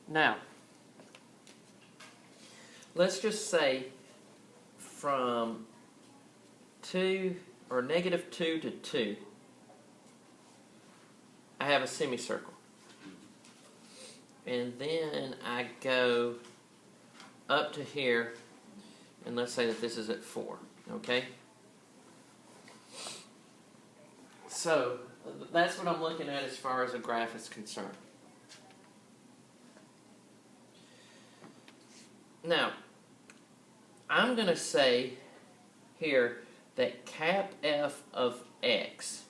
Now, let's just say from 2 or negative 2 to 2, I have a semicircle. And then I go up to here, and let's say that this is at 4, okay? So, that's what I'm looking at as far as a graph is concerned. Now, I'm going to say here that cap f of x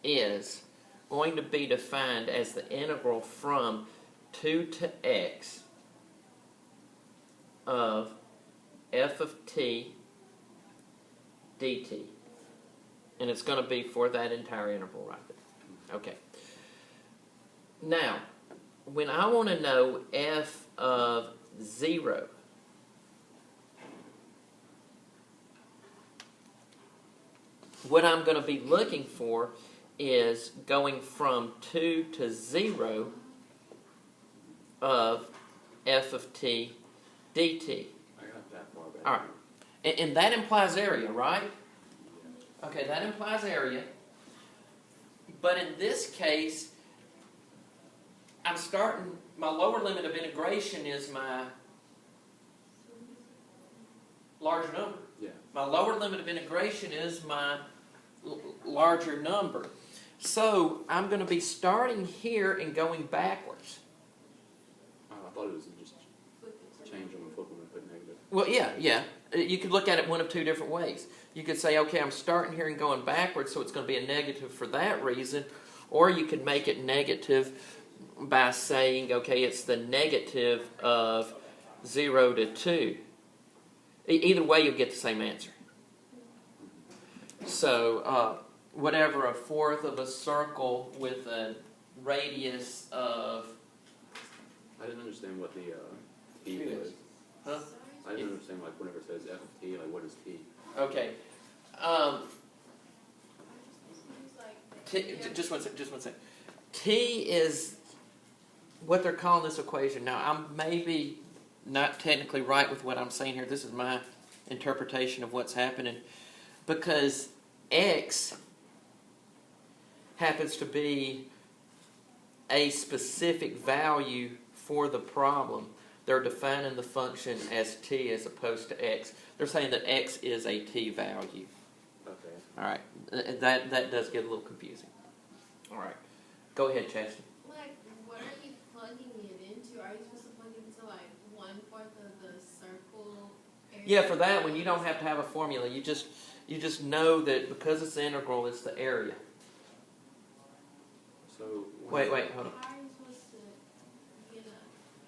is going to be defined as the integral from 2 to x of f of t dt. And it's going to be for that entire interval right there. Okay. Now, when I want to know f of 0, what I'm going to be looking for is going from 2 to 0 of f of t dt. I got that far back. All right. And that implies area, right? Okay, that implies area. But in this case, I'm starting, my lower limit of integration is my larger number. Yeah. My lower limit of integration is my larger number. So I'm going to be starting here and going backwards. Oh, I thought it was just change them and flip them and put negative. Well, yeah. You could look at it one of two different ways. You could say, okay, I'm starting here and going backwards, so it's going to be a negative for that reason. Or you could make it negative by saying, okay, it's the negative of 0 to 2. Either way, you'll get the same answer. So, whatever a fourth of a circle with a radius of... I didn't understand what the t was. Huh? I didn't understand, like, whenever it says f of t, like, what is t? Okay. Just one second. T is what they're calling this equation. Now, I'm maybe not technically right with what I'm saying here. This is my interpretation of what's happening. Because x happens to be a specific value for the problem. They're defining the function as t as opposed to x. They're saying that x is a t value. Okay. All right. That does get a little confusing. All right. Go ahead, Chastity. Like, what are you plugging it into? Are you supposed to plug it into, like, 1/4 of the circle area? Yeah, for that one, you don't have to have a formula. You just know that because it's integral, it's the area. So... Wait, hold on. How are you supposed to get an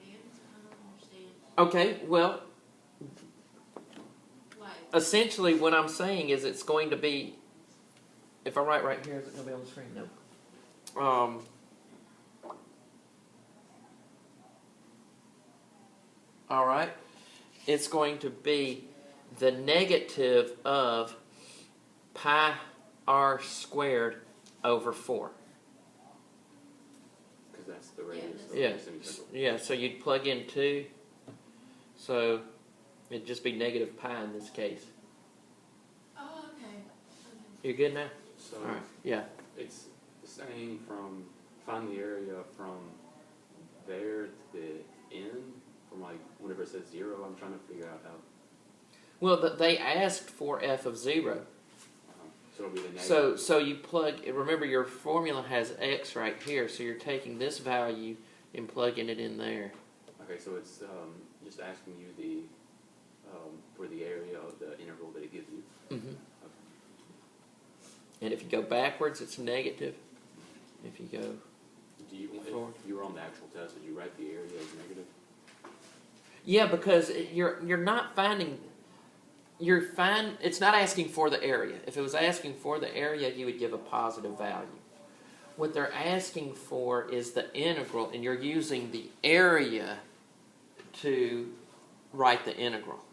answer? I don't understand. Okay, well, Like, essentially what I'm saying is it's going to be, if I write right here, is it going to be on the screen? No. All right. It's going to be the negative of pi r squared over 4. Because that's the radius of Yeah. the semicircle. Yeah, so you'd plug in 2. So it'd just be negative pi in this case. oh, okay. You good now? So All right. Yeah. it's saying find the area from there to the end, from like whenever it says 0, I'm trying to figure out how. Well, they asked for f of 0. So it'll be the negative. So you plug, remember your formula has x right here, so you're taking this value and plugging it in there. Okay, so it's just asking you the for the area of the interval that it gives you. Mm-hmm. Okay. And if you go backwards, it's negative. If you go forward. If you were on the actual test, did you write the area as negative? Yeah, because you're not finding... It's not asking for the area. If it was asking for the area, you would give a positive value. What they're asking for is the integral, and you're using the area to write the integral.